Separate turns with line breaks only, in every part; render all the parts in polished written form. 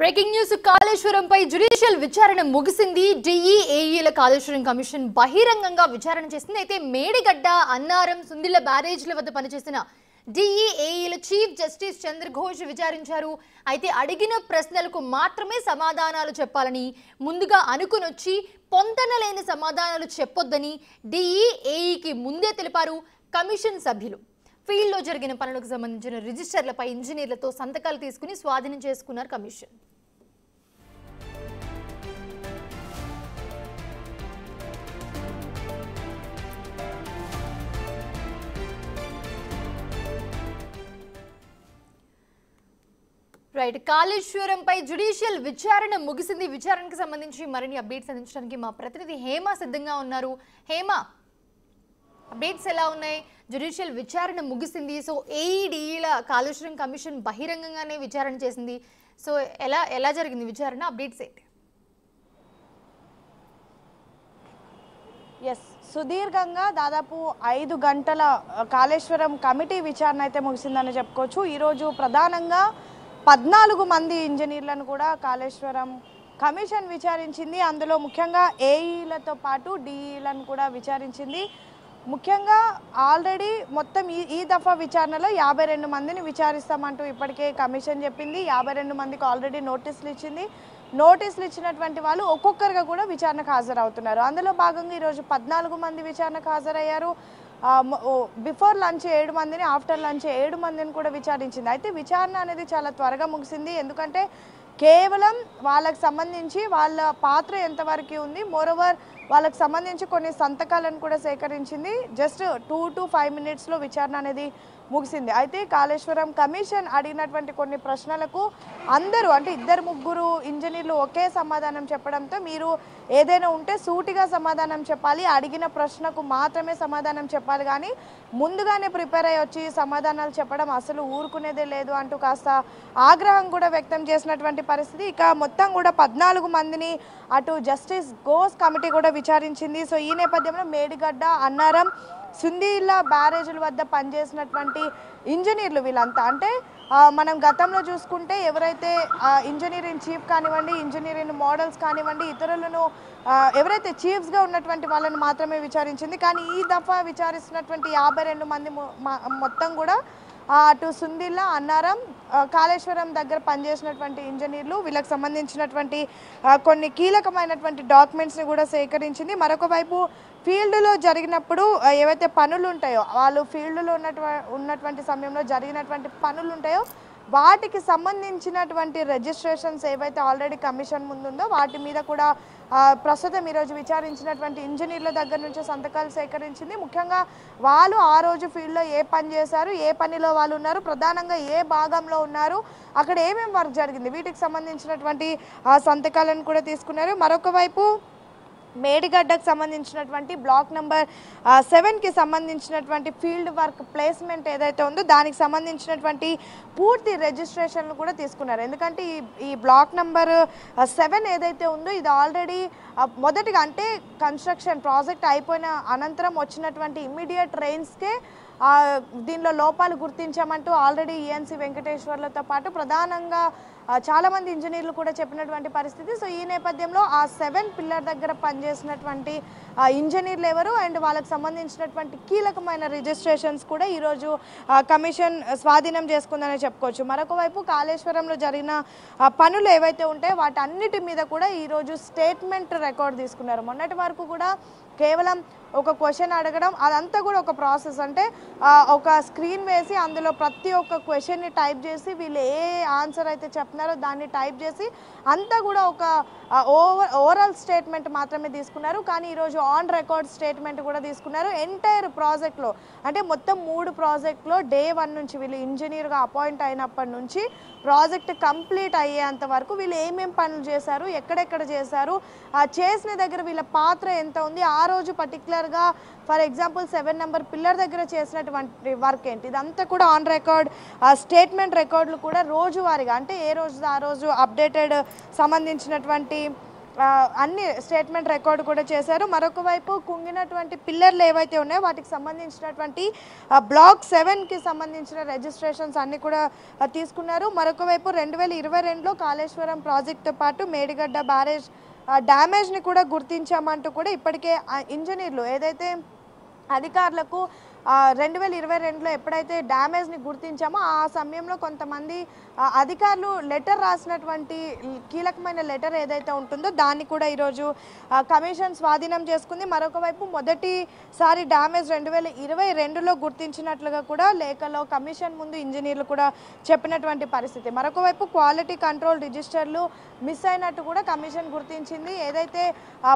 Breaking news కాళేశ్వరంపై judicial విచారణ ముగిసింది. డిఈఏఈల Kaleshwaram commission బహిరంగంగా విచారణ చేసింది. అయితే మేడిగడ్డ, అన్నారం, సుందిళ్ల బ్యారేజ్ల వద్ద పనిచేసిన డిఈఏఈల చీఫ్ జస్టిస్ చంద్రఘోష్ విచారించారు. అయితే అడిగిన ప్రశ్నలకు మాత్రమే సమాధానాలు చెప్పాలని ముందుగా అనుకునొచ్చి పొంతనలేని సమాధానాలు చెప్పొద్దని డిఈఏఈకి ముందే తెలిపారు కమిషన్ సభ్యులు. ఫీల్డ్లో జరిగిన పనులకు సంబంధించిన రిజిస్టర్లపై ఇంజనీర్లతో సంతకాలు తీసుకుని స్వాధీనం చేసుకున్నారు కమిషన్. రైట్, కాళేశ్వరంపై జ్యుడిషియల్ విచారణ ముగిసింది. విచారణకు సంబంధించి మరిన్ని అప్డేట్స్ అందించడానికి మా ప్రతినిధి హేమ సిద్ధంగా ఉన్నారు. హేమ, అప్డేట్స్ ఎలా ఉన్నాయి? జ్యుడిషియల్ విచారణ ముగిసింది. సో ఏఈడీల కాళేశ్వరం కమిషన్ బహిరంగంగానే విచారణ చేసింది. సో ఎలా జరిగింది విచారణ? అప్డేట్స్ ఏంటి?
ఎస్, సుదీర్ఘంగా దాదాపు 5 గంటల కాళేశ్వరం కమిటీ విచారణ అయితే ముగిసిందని చెప్పుకోవచ్చు. ఈరోజు ప్రధానంగా 14 మంది ఇంజనీర్లను కూడా కాళేశ్వరం కమిషన్ విచారించింది. అందులో ముఖ్యంగా ఏఈలతో పాటు డిఈలను కూడా విచారించింది. ముఖ్యంగా ఆల్రెడీ మొత్తం ఈ దఫా విచారణలో 52 మందిని విచారిస్తామంటూ ఇప్పటికే కమిషన్ చెప్పింది. 52 మందికి ఆల్రెడీ నోటీసులు ఇచ్చింది. నోటీసులు ఇచ్చినటువంటి వాళ్ళు ఒక్కొక్కరుగా కూడా విచారణకు హాజరవుతున్నారు. అందులో భాగంగా ఈరోజు 14 మంది విచారణకు హాజరయ్యారు. బిఫోర్ లంచ్ 7 మందిని, ఆఫ్టర్ లంచ్ 7 మందిని కూడా విచారించింది. అయితే విచారణ అనేది చాలా త్వరగా ముగిసింది. ఎందుకంటే కేవలం వాళ్ళకి సంబంధించి వాళ్ళ పాత్ర ఎంతవరకు ఉంది, మోరోవర్ వాళ్ళకి సంబంధించి కొన్ని సంతకాలను కూడా సేకరించింది. జస్ట్ 2 to 5 మినిట్స్లో విచారణ అనేది ముగిసింది. అయితే కాళేశ్వరం కమిషన్ అడిగినటువంటి కొన్ని ప్రశ్నలకు అందరూ అంటే 2-3 ఇంజనీర్లు ఒకే సమాధానం చెప్పడంతో మీరు ఏదైనా ఉంటే సూటిగా సమాధానం చెప్పాలి, అడిగిన ప్రశ్నకు మాత్రమే సమాధానం చెప్పాలి, కానీ ముందుగానే ప్రిపేర్ అయ్యి వచ్చి సమాధానాలు చెప్పడం అసలు ఊరుకునేదే లేదు అంటూ కాస్త ఆగ్రహం కూడా వ్యక్తం చేసినటువంటి పరిస్థితి. ఇక మొత్తం కూడా 14 మందిని అటు జస్టిస్ ఘోష్ కమిటీ కూడా విచారించింది. సో ఈ నేపథ్యంలో మేడిగడ్డ, అన్నారం, సుందిళ్ల బ్యారేజీల వద్ద పనిచేసినటువంటి ఇంజనీర్లు వీళ్ళంతా అంటే మనం గతంలో చూసుకుంటే ఎవరైతే ఇంజనీరింగ్ చీఫ్ కానివ్వండి, ఇంజనీరింగ్ మోడల్స్ కానివ్వండి, ఇతరులను ఎవరైతే చీఫ్స్గా ఉన్నటువంటి వాళ్ళని మాత్రమే విచారించింది. కానీ ఈ దఫా విచారిస్తున్నటువంటి 52 మంది మొత్తం కూడా అటు సుందిళ్ల, అన్నారం, కాళేశ్వరం దగ్గర పనిచేసినటువంటి ఇంజనీర్లు, వీళ్ళకి సంబంధించినటువంటి కొన్ని కీలకమైనటువంటి డాక్యుమెంట్స్ని కూడా సేకరించింది. మరొక వైపు ఫీల్డ్లో జరిగినప్పుడు ఏవైతే పనులు ఉంటాయో, వాళ్ళు ఫీల్డ్లో ఉన్నటువంటి సమయంలో జరిగినటువంటి పనులు ఉంటాయో వాటికి సంబంధించినటువంటి రిజిస్ట్రేషన్స్ ఏవైతే ఆల్రెడీ కమిషన్ ముందుందో వాటి మీద కూడా ప్రస్తుతం ఈరోజు విచారించినటువంటి ఇంజనీర్ల దగ్గర నుంచి సంతకాలు సేకరించింది. ముఖ్యంగా వాళ్ళు ఆ రోజు ఫీల్డ్లో ఏ పని చేశారు, ఏ పనిలో వాళ్ళు ఉన్నారు, ప్రధానంగా ఏ భాగంలో ఉన్నారు, అక్కడ ఏమేమి వర్క్ జరిగింది, వీటికి సంబంధించినటువంటి సంతకాలను కూడా తీసుకున్నారు. మరొక వైపు మేడిగడ్డకు సంబంధించినటువంటి బ్లాక్ నెంబర్ 7కి సంబంధించినటువంటి ఫీల్డ్ వర్క్ ప్లేస్మెంట్ ఏదైతే ఉందో దానికి సంబంధించినటువంటి పూర్తి రిజిస్ట్రేషన్లు కూడా తీసుకున్నారు. ఎందుకంటే ఈ బ్లాక్ నెంబర్ 7 ఏదైతే ఉందో ఇది ఆల్రెడీ మొదటిగా అంటే కన్స్ట్రక్షన్ ప్రాజెక్ట్ అయిపోయిన అనంతరం వచ్చినటువంటి ఇమ్మీడియట్ రెయిన్స్కే దీనిలో లోపాలు గుర్తించామంటూ ఆల్రెడీ ఈఎన్సీ వెంకటేశ్వర్లతో పాటు ప్రధానంగా చాలామంది ఇంజనీర్లు కూడా చెప్పినటువంటి పరిస్థితి. సో ఈ నేపథ్యంలో ఆ 7 పిల్లర్ దగ్గర పనిచేసినటువంటి ఇంజనీర్లు ఎవరు అండ్ వాళ్ళకి సంబంధించినటువంటి కీలకమైన రిజిస్ట్రేషన్స్ కూడా ఈరోజు కమిషన్ స్వాధీనం చేసుకుందని చెప్పుకోవచ్చు. మరొక వైపు కాళేశ్వరంలో జరిగిన పనులు ఏవైతే ఉంటాయో వాటన్నిటి మీద కూడా ఈరోజు స్టేట్మెంట్ రికార్డ్ తీసుకున్నారు. మొన్నటి వరకు కూడా కేవలం ఒక క్వశ్చన్ అడగడం అదంతా కూడా ఒక ప్రాసెస్, అంటే ఒక స్క్రీన్ వేసి అందులో ప్రతి ఒక్క క్వశ్చన్ని టైప్ చేసి వీళ్ళు ఏ ఆన్సర్ అయితే చెప్తున్నారో దాన్ని టైప్ చేసి అంతా కూడా ఒక ఓవరాల్ స్టేట్మెంట్ మాత్రమే తీసుకున్నారు. కానీ ఈరోజు ఆన్ రికార్డ్ స్టేట్మెంట్ కూడా తీసుకున్నారు. ఎంటైర్ ప్రాజెక్ట్లో అంటే మొత్తం 3 ప్రాజెక్ట్లో డే 1 నుంచి వీళ్ళు ఇంజనీర్గా అపాయింట్ అయినప్పటి నుంచి ప్రాజెక్ట్ కంప్లీట్ అయ్యేంత వరకు వీళ్ళు ఏమేం పనులు చేశారు, ఎక్కడెక్కడ చేశారు, చేసిన దగ్గర వీళ్ళ పాత్ర ఎంత ఉంది, ఆ రోజు పర్టికులర్గా ఫర్ ఎగ్జాంపుల్ 7 నెంబర్ పిల్లర్ దగ్గర చేసినటువంటి వర్క్ ఏంటి, ఇదంతా కూడా ఆన్ రికార్డ్ స్టేట్మెంట్ రికార్డులు కూడా రోజువారీగా అంటే ఏ రోజు ఆ రోజు అప్డేటెడ్ సంబంధించినటువంటి అన్ని స్టేట్మెంట్ రికార్డు కూడా చేశారు. మరొక వైపు కుంగినటువంటి పిల్లర్లు ఏవైతే ఉన్నాయో వాటికి సంబంధించినటువంటి బ్లాక్ 7కి సంబంధించిన రిజిస్ట్రేషన్స్ అన్ని కూడా తీసుకున్నారు. మరొక వైపు 2022లో కాళేశ్వరం ప్రాజెక్టుతో పాటు మేడిగడ్డ బ్యారేజ్ డ్యామేజ్ని కూడా గుర్తించామంటూ కూడా ఇప్పటికే ఇంజనీర్లు ఏదైతే అధికారులకు 2022లో ఎప్పుడైతే డ్యామేజ్ని గుర్తించామో ఆ సమయంలో కొంతమంది అధికారులు లెటర్ రాసినటువంటి కీలకమైన లెటర్ ఏదైతే ఉంటుందో దాన్ని కూడా ఈరోజు కమిషన్ స్వాధీనం చేసుకుంది. మరొక వైపు మొదటిసారి డ్యామేజ్ 2022లో గుర్తించినట్లుగా కూడా లేఖలో కమిషన్ ముందు ఇంజనీర్లు కూడా చెప్పినటువంటి పరిస్థితి. మరొక వైపు క్వాలిటీ కంట్రోల్ రిజిస్టర్లు మిస్ అయినట్టు కూడా కమిషన్ గుర్తించింది. ఏదైతే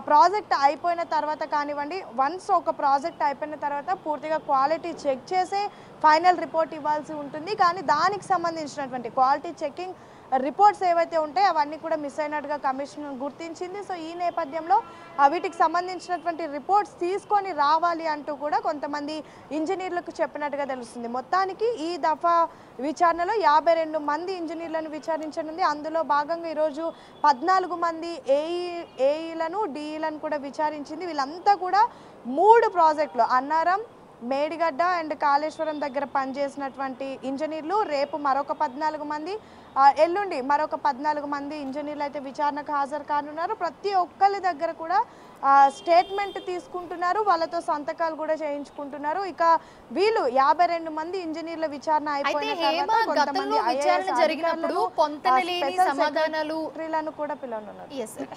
ప్రాజెక్ట్ అయిపోయిన తర్వాత కానివ్వండి, వన్స్ ఒక ప్రాజెక్ట్ అయిపోయిన తర్వాత పూర్తిగా క్వాలిటీ చెక్ చేసే ఫైనల్ రిపోర్ట్ ఇవ్వాల్సి ఉంటుంది. కానీ దానికి సంబంధించినటువంటి క్వాలిటీ చెకింగ్ రిపోర్ట్స్ ఏవైతే ఉంటాయో అవన్నీ కూడా మిస్ అయినట్టుగా కమిషన్ గుర్తించింది. సో ఈ నేపథ్యంలో వీటికి సంబంధించినటువంటి రిపోర్ట్స్ తీసుకొని రావాలి అంటూ కూడా కొంతమంది ఇంజనీర్లకు చెప్పినట్టుగా తెలుస్తుంది. మొత్తానికి ఈ దఫా విచారణలో 52 మంది ఇంజనీర్లను విచారించనుంది. అందులో భాగంగా ఈరోజు 14 మంది ఏఈలను డిఈలను కూడా విచారించింది. వీళ్ళంతా కూడా 3 ప్రాజెక్టులు అన్నారం, మేడిగడ్డ అండ్ కాళేశ్వరం దగ్గర పనిచేసినటువంటి ఇంజనీర్లు. రేపు మరొక 14 మంది, ఎల్లుండి మరొక 14 మంది ఇంజనీర్లు అయితే విచారణకు హాజరు కానున్నారు. ప్రతి ఒక్కరి దగ్గర కూడా స్టేట్మెంట్ తీసుకుంటున్నారు, వాళ్ళతో సంతకాలు కూడా చేయించుకుంటున్నారు. ఇక వీళ్ళు 52 మంది ఇంజనీర్ల విచారణ అయిపోయిన తర్వాత కొంతమంది కూడా పిలవనున్నారు.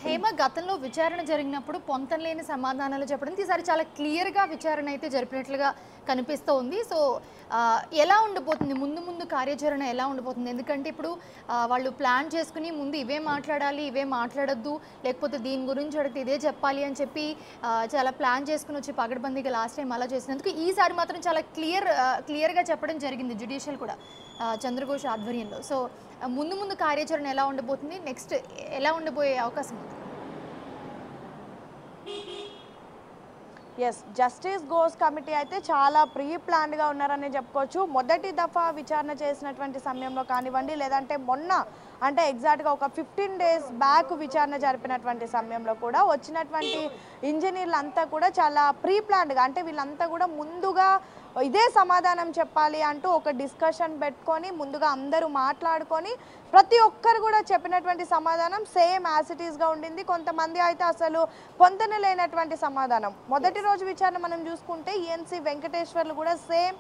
హేమ, గతంలో విచారణ జరిగినప్పుడు పొంతనలేని సమాధానాలు చెప్పడం ఈసారి చాలా క్లియర్ గా విచారణ అయితే జరిపినట్లుగా కనిపిస్తోంది. సో ఎలా ఉండిపోతుంది ముందు కార్యాచరణ ఎలా ఉండిపోతుంది? ఎందుకంటే ఇప్పుడు వాళ్ళు ప్లాన్ చేసుకుని ముందు ఇవే మాట్లాడాలి, ఇవే మాట్లాడొద్దు, లేకపోతే దీని గురించి అడిగితే ఇదే చెప్పాలి అని చెప్పి చాలా ప్లాన్ చేసుకుని వచ్చి పగడ్బందీగా లాస్ట్ టైం అలా చేసినందుకు ఈసారి మాత్రం చాలా క్లియర్గా చెప్పడం జరిగింది జ్యుడిషియల్ కూడా చంద్రఘోష్ ఆధ్వర్యంలో. సో ముందు కార్యాచరణ ఎలా ఉండబోతుంది, నెక్స్ట్ ఎలా ఉండబోయే అవకాశం ఉంది?
ఎస్, జస్టిస్ ఘోష్ కమిటీ అయితే చాలా ప్రీ ప్లాన్డ్గా ఉన్నారని చెప్పుకోవచ్చు. మొదటి దఫా విచారణ చేసినటువంటి సమయంలో కానివ్వండి, లేదంటే మొన్న అంటే ఎగ్జాక్ట్గా ఒక 15 డేస్ బ్యాక్ విచారణ జరిపినటువంటి సమయంలో కూడా వచ్చినటువంటి ఇంజనీర్లంతా కూడా చాలా ప్రీ ప్లాన్డ్గా, అంటే వీళ్ళంతా కూడా ముందుగా ఇదే సమాధానం చెప్పాలి అంటూ ఒక డిస్కషన్ పెట్టుకొని ముందుగా అందరూ మాట్లాడుకొని ప్రతి ఒక్కరు కూడా చెప్పినటువంటి సమాధానం సేమ్ యాజ్ ఇట్ ఈస్గా ఉండింది. కొంతమంది అయితే అసలు పొంతన లేనటువంటి సమాధానం. మొదటి రోజు విచారణ మనం చూసుకుంటే ఈఎన్సీ వెంకటేశ్వర్లు కూడా సేమ్,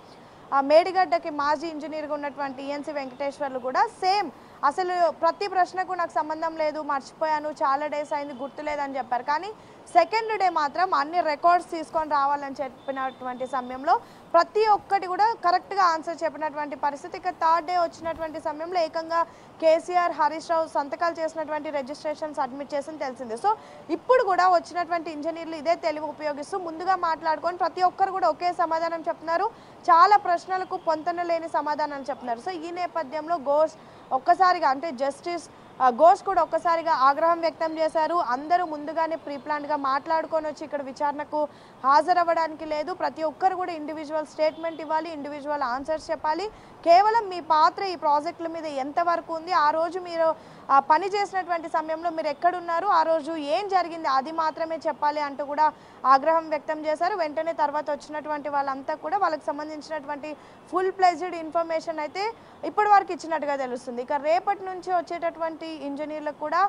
మేడిగడ్డకి మాజీ ఇంజనీర్గా ఉన్నటువంటి ఈఎన్సీ వెంకటేశ్వర్లు కూడా సేమ్, అసలు ప్రతి ప్రశ్నకు నాకు సంబంధం లేదు, మర్చిపోయాను, చాలా డేస్ అయింది, గుర్తులేదని చెప్పారు. కానీ సెకండ్ డే మాత్రం అన్ని రికార్డ్స్ తీసుకొని రావాలని చెప్పినటువంటి సమయంలో ప్రతి ఒక్కటి కూడా కరెక్ట్గా ఆన్సర్ చెప్పినటువంటి పరిస్థితి. ఇక థర్డ్ డే వచ్చినటువంటి సమయంలో ఏకంగా కేసీఆర్, హరీష్ రావు సంతకాలు చేసినటువంటి రిజిస్ట్రేషన్ సబ్మిట్ చేసింది తెలిసింది. సో ఇప్పుడు కూడా వచ్చినటువంటి ఇంజనీర్లు ఇదే తెలివి ఉపయోగిస్తూ ముందుగా మాట్లాడుకొని ప్రతి ఒక్కరు కూడా ఒకే సమాధానం చెప్తున్నారు. చాలా ప్రశ్నలకు పొంతన లేని సమాధానాలు చెప్తున్నారు. సో ఈ నేపథ్యంలో ఘోష్ ఒక్కసారిగా, అంటే జస్టిస్ ఘోష్ కూడా ఒక్కసారిగా ఆగ్రహం వ్యక్తం చేశారు. అందరూ ముందుగానే ప్రీ ప్లాన్డ్గా మాట్లాడుకొని వచ్చి ఇక్కడ విచారణకు హాజరవ్వడానికి లేదు, ప్రతి ఒక్కరు కూడా ఇండివిజువల్ స్టేట్మెంట్ ఇవ్వాలి, ఇండివిజువల్ ఆన్సర్స్ చెప్పాలి, కేవలం మీ పాత్ర ఈ ప్రాజెక్టుల మీద ఎంతవరకు ఉంది, ఆ రోజు మీరు పని చేసినటువంటి సమయంలో మీరు ఎక్కడున్నారు, ఆ రోజు ఏం జరిగింది అది మాత్రమే చెప్పాలి అంటూ కూడా ఆగ్రహం వ్యక్తం చేశారు. వెంటనే తర్వాత వచ్చినటువంటి వాళ్ళంతా కూడా వాళ్ళకి సంబంధించినటువంటి ఫుల్ ప్లెజ్డ్ ఇన్ఫర్మేషన్ అయితే ఇప్పటి వరకు ఇచ్చినట్టుగా తెలుస్తుంది. ఇక రేపటి నుంచి వచ్చేటటువంటి ఇంజనీర్లకు కూడా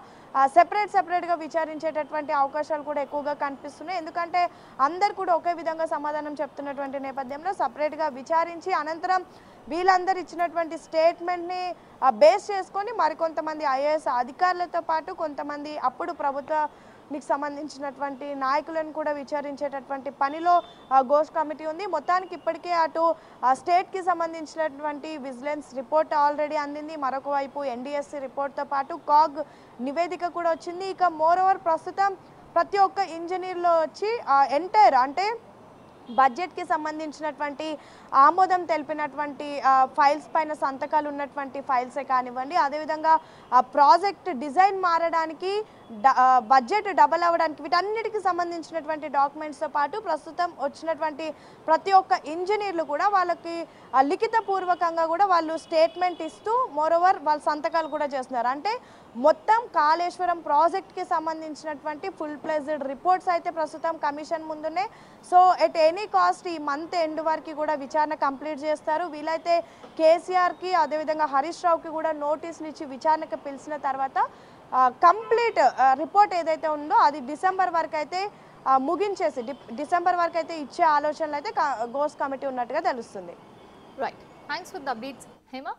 సెపరేట్గా విచారించేటటువంటి అవకాశాలు కూడా ఎక్కువగా కనిపిస్తున్నాయి. ఎందుకంటే అందరు కూడా ఒకే విధంగా సమాధానం చెప్తున్నటువంటి నేపథ్యంలో సపరేట్గా విచారించి అనంతరం వీళ్ళందరూ ఇచ్చినటువంటి స్టేట్మెంట్ని బేస్ చేసుకొని మరికొంతమంది ఐఏఎస్ అధికారులతో పాటు కొంతమంది అప్పుడు ప్రభుత్వానికి సంబంధించినటువంటి నాయకులను కూడా విచారించేటటువంటి పనిలో ఘోష్ కమిటీ ఉంది. మొత్తానికి ఇప్పటికే అటు స్టేట్కి సంబంధించినటువంటి విజిలెన్స్ రిపోర్ట్ ఆల్రెడీ అందింది, మరొక వైపు ఎన్డీఎస్సీ రిపోర్ట్తో పాటు కాగ్ నివేదిక కూడా వచ్చింది. ఇక మోర్ ఓవర్ ప్రస్తుతం ప్రతి ఒక్క ఇంజనీర్లో వచ్చి ఎంటైర్, అంటే బడ్జెట్కి సంబంధించినటువంటి ఆమోదం తెలిపినటువంటి ఫైల్స్ పైన సంతకాలు ఉన్నటువంటి ఫైల్సే కానివ్వండి, అదేవిధంగా ప్రాజెక్ట్ డిజైన్ మారడానికి బడ్జెట్ డబల్ అవ్వడానికి వీటన్నిటికి సంబంధించినటువంటి డాక్యుమెంట్స్తో పాటు ప్రస్తుతం వచ్చినటువంటి ప్రతి ఒక్క ఇంజనీర్లు కూడా వాళ్ళకి లిఖితపూర్వకంగా కూడా వాళ్ళు స్టేట్మెంట్ ఇస్తూ మోరోవర్ వాళ్ళ సంతకాలు కూడా చేస్తున్నారు. అంటే మొత్తం కాళేశ్వరం ప్రాజెక్ట్కి సంబంధించినటువంటి ఫుల్ ప్లేజ్డ్ రిపోర్ట్స్ అయితే ప్రస్తుతం కమిషన్ ముందునే. సో ఎట్ ఎనీ కాస్ట్ ఈ మంత్ ఎండ్ వరకు కూడా విచారణ కంప్లీట్ చేస్తారు. వీలైతే కేసీఆర్కి అదేవిధంగా హరీష్ రావుకి కూడా నోటీసులు ఇచ్చి విచారణకు పిలిచిన తర్వాత కంప్లీట్ రిపోర్ట్ ఏదైతే ఉందో అది డిసెంబర్ వరకు అయితే ముగించేసి డిసెంబర్ వరకు అయితే ఇచ్చే ఆలోచనలు అయితే గోస్ కమిటీ ఉన్నట్టుగా తెలుస్తుంది.
Right, thanks for the updates Hema.